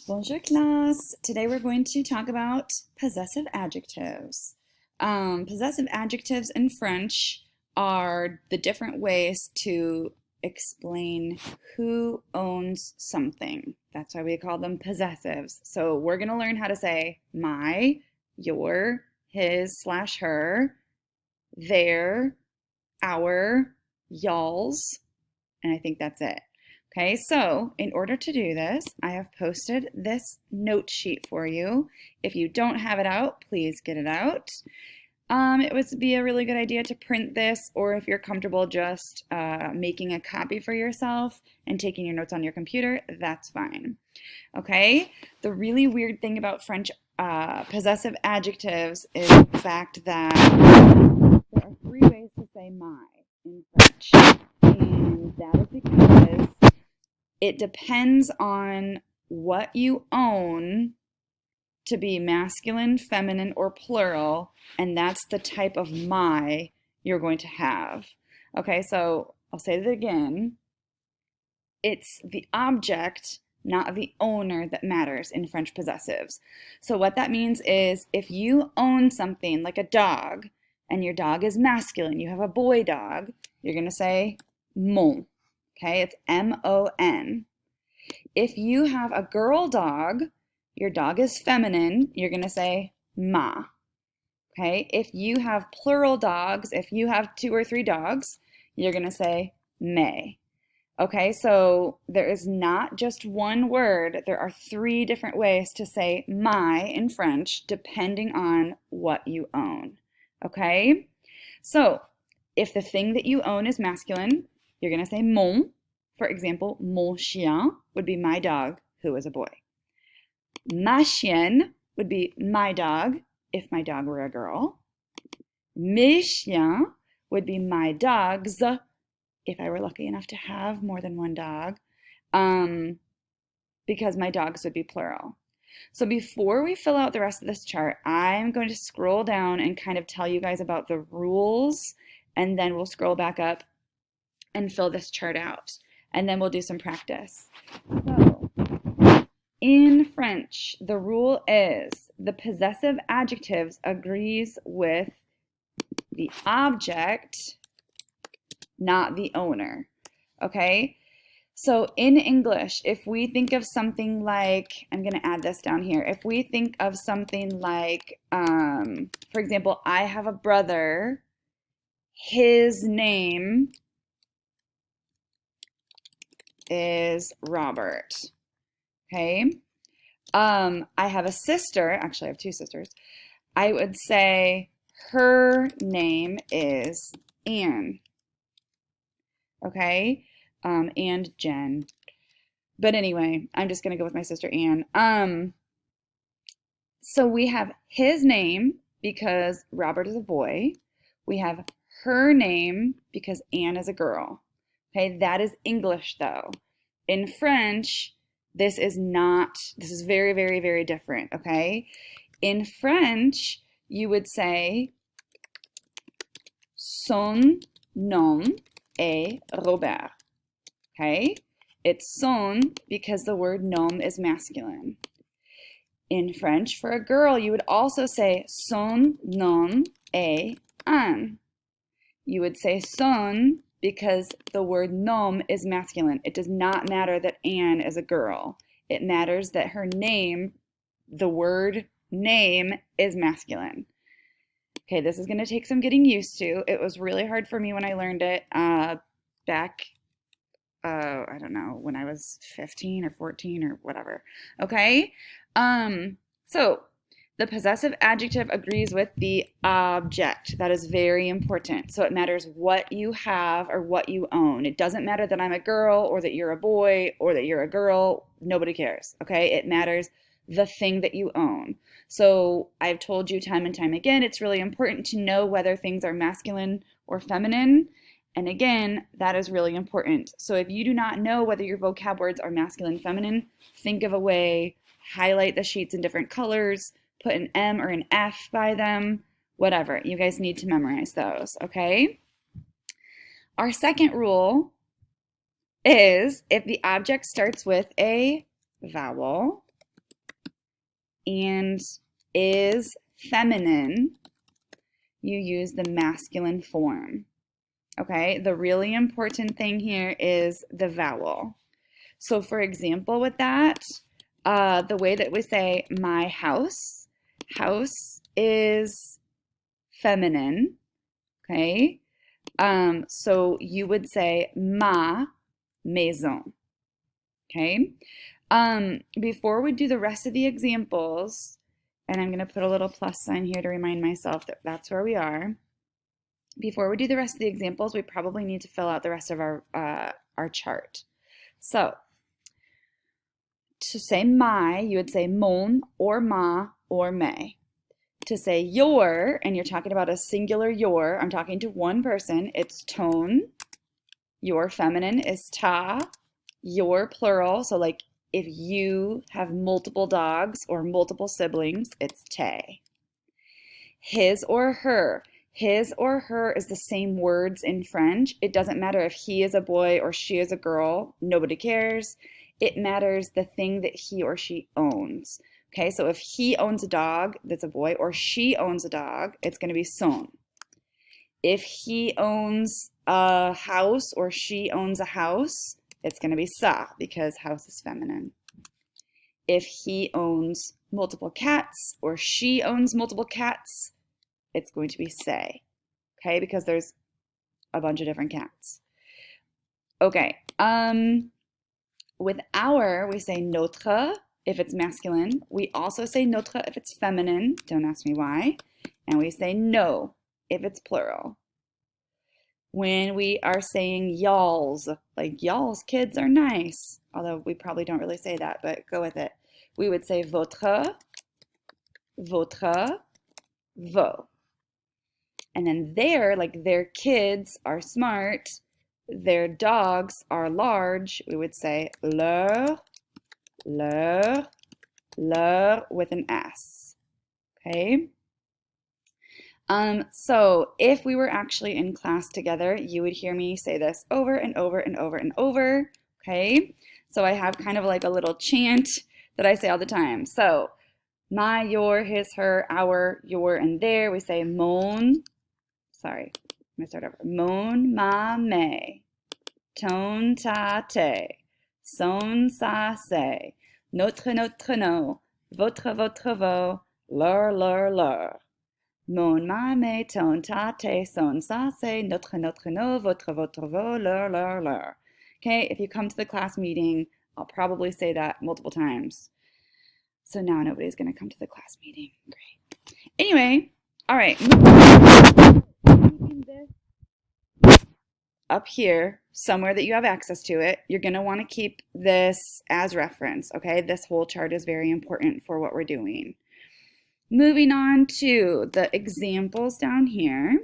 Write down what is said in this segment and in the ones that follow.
Bonjour class! Today we're going to talk about possessive adjectives. Possessive adjectives in French are the different ways to explain who owns something. That's why we call them possessives. So we're going to learn how to say my, your, his slash her, their, our, y'all's, and I think that's it. Okay, so in order to do this, I have posted this note sheet for you. If you don't have it out, please get it out. It would be a really good idea to print this, or if you're comfortable just making a copy for yourself and taking your notes on your computer, that's fine. Okay, the really weird thing about French possessive adjectives is the fact that there are three ways to say my in French, and that is because it depends on what you own to be masculine, feminine, or plural, and that's the type of my you're going to have. Okay, so I'll say that again. It's the object, not the owner, that matters in French possessives. So what that means is if you own something like a dog, and your dog is masculine, you have a boy dog, you're going to say mon. Okay, it's M-O-N. If you have a girl dog, your dog is feminine, you're going to say ma. Okay, if you have plural dogs, if you have 2 or 3 dogs, you're going to say mes. Okay, so there is not just one word. There are 3 different ways to say my in French depending on what you own. Okay, so if the thing that you own is masculine, you're going to say mon. For example, mon chien would be my dog who is a boy. Ma chienne would be my dog if my dog were a girl. Mes chiens would be my dogs if I were lucky enough to have more than one dog, because my dogs would be plural. So before we fill out the rest of this chart, I'm going to scroll down and kind of tell you guys about the rules, and then we'll scroll back up and fill this chart out. And then we'll do some practice. So, in French, the rule is the possessive adjectives agrees with the object, not the owner. Okay? So in English, if we think of something like, I'm going to add this down here. If we think of something like, for example, I have a brother, his name is Robert. Okay. I have a sister, actually I have 2 sisters. I would say her name is Anne. Okay. And Jen. But anyway, I'm just gonna go with my sister Anne. So we have his name because Robert is a boy. We have her name because Anne is a girl. Okay, that is English though. In French, this is very, very, very different, okay? In French, you would say son nom est Robert, okay? It's son because the word nom is masculine. In French, for a girl, you would also say son nom est Anne. You would say son because the word nom is masculine. It does not matter that Anne is a girl. It matters that her name, the word name, is masculine. Okay, this is going to take some getting used to. It was really hard for me when I learned it back, I don't know, when I was 15 or 14 or whatever. Okay, so the possessive adjective agrees with the object. That is very important. So it matters what you have or what you own. It doesn't matter that I'm a girl or that you're a boy or that you're a girl. Nobody cares, okay? It matters the thing that you own. So I've told you time and time again, it's really important to know whether things are masculine or feminine. And again, that is really important. So if you do not know whether your vocab words are masculine, feminine, think of a way, highlight the sheets in different colors, put an M or an F by them, whatever. You guys need to memorize those, okay? Our second rule is if the object starts with a vowel, and is feminine, you use the masculine form. Okay, the really important thing here is the vowel. So for example with that, the way that we say my house, house is feminine, okay? So you would say ma maison, okay? Before we do the rest of the examples, and I'm going to put a little plus sign here to remind myself that that's where we are. Before we do the rest of the examples, we probably need to fill out the rest of our chart. So, to say my, you would say mon or ma or me. To say your, and you're talking about a singular your, I'm talking to one person, it's ton. Your feminine is ta. Your plural, so like if you have multiple dogs or multiple siblings, it's te. His or her. His or her is the same words in French. It doesn't matter if he is a boy or she is a girl. Nobody cares. It matters the thing that he or she owns. Okay, so if he owns a dog, that's a boy, or she owns a dog, it's going to be son. If he owns a house or she owns a house, it's going to be sa, because house is feminine. If he owns multiple cats or she owns multiple cats, it's going to be say, okay, because there's a bunch of different cats. Okay, with our, we say notre if it's masculine. We also say notre if it's feminine. Don't ask me why. And we say no if it's plural. When we are saying y'all's, like y'all's kids are nice, although we probably don't really say that, but go with it. We would say votre, votre, vos. And then their, like their kids are smart, their dogs are large, we would say leur, leur, leur with an S, okay? So if we were actually in class together, you would hear me say this over and over and over and over, okay? So I have kind of like a little chant that I say all the time. So my, your, his, her, our, your, and their, we say mon, sorry, let me start over. Mon, ma, me, ton, ta, te, son, sa, se, notre, notre, no, votre, votre, vo, leur, leur, leur. Mon, ma, me, ton, ta, te, son, sa, se, notre, notre, no, votre, votre, vo, leur, leur, leur. Okay, if you come to the class meeting, I'll probably say that multiple times. So now nobody's going to come to the class meeting. Great. Anyway, all right. Up here, somewhere that you have access to it, you're going to want to keep this as reference, okay? This whole chart is very important for what we're doing. Moving on to the examples down here.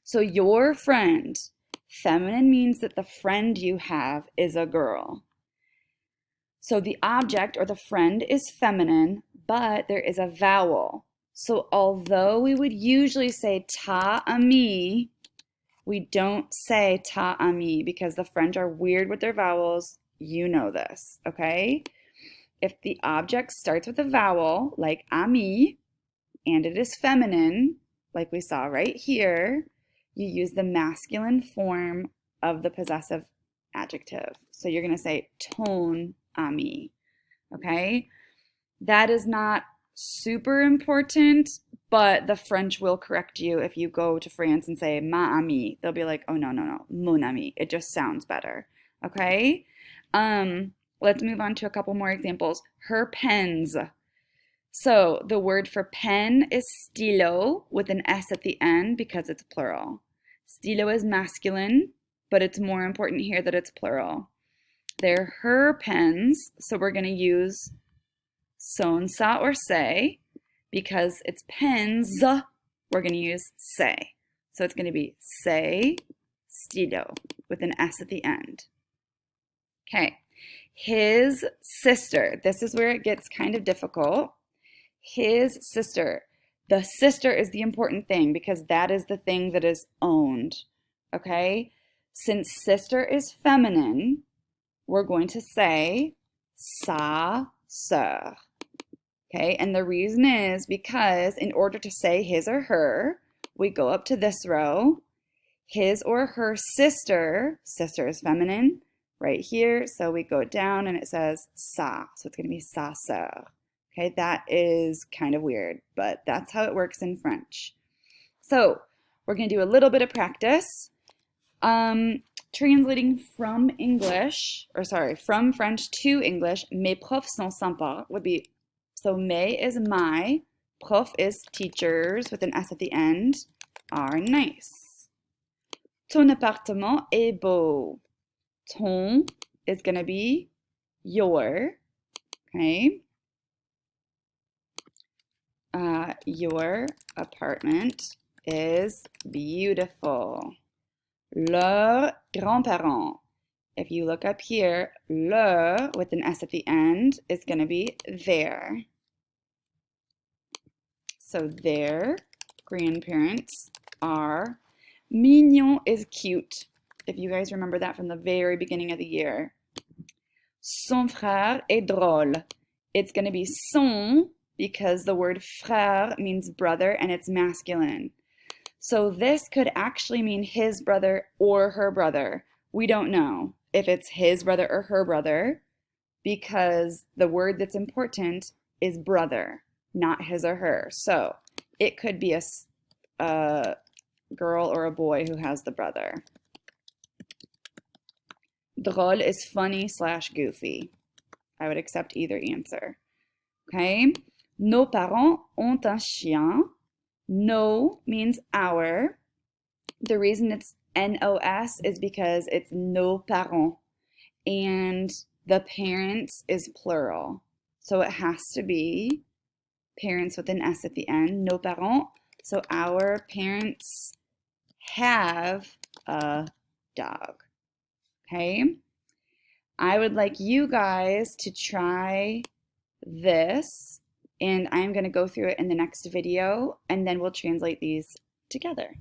So your friend, feminine means that the friend you have is a girl. So the object or the friend is feminine, but there is a vowel. So although we would usually say ta ami, we don't say ta ami because the French are weird with their vowels. You know this, okay? If the object starts with a vowel, like ami, and it is feminine, like we saw right here, you use the masculine form of the possessive adjective. So you're going to say ton ami, okay? That is not super important, but the French will correct you if you go to France and say ma ami. They'll be like, oh, no, no, no, mon ami. It just sounds better, okay? Let's move on to a couple more examples. Her pens. So the word for pen is stylo with an S at the end because it's plural. Stylo is masculine, but it's more important here that it's plural. They're her pens, so we're going to use son, sa, or say. Because it's pens, we're going to use say. So it's going to be say, stylo, with an S at the end. Okay. His sister. This is where it gets kind of difficult. His sister. The sister is the important thing because that is the thing that is owned. Okay? Since sister is feminine, we're going to say sa sœur. Okay, and the reason is because in order to say his or her, we go up to this row. His or her sister, sister is feminine, right here. So we go down and it says sa. So it's going to be sa sœur. Okay, that is kind of weird, but that's how it works in French. So we're going to do a little bit of practice. Translating from English, or sorry, from French to English, mes profs sont sympas would be, so mes is my, prof is teachers with an S at the end, are nice. Ton appartement est beau. Ton is going to be your, okay? Your apartment is beautiful. Leurs grands-parents. If you look up here, le with an S at the end is going to be their. So their grandparents are. Mignon is cute. If you guys remember that from the very beginning of the year. Son frère est drôle. It's going to be son because the word frère means brother and it's masculine. So this could actually mean his brother or her brother. We don't know if it's his brother or her brother because the word that's important is brother, not his or her. So it could be a girl or a boy who has the brother. Drôle is funny / goofy. I would accept either answer. Okay? Nos parents ont un chien. No means our. The reason it's N-O-S is because it's nos parents. And the parents is plural. So it has to be parents with an S at the end. Nos parents. So our parents have a dog. Okay? I would like you guys to try this, and I'm going to go through it in the next video, and then we'll translate these together.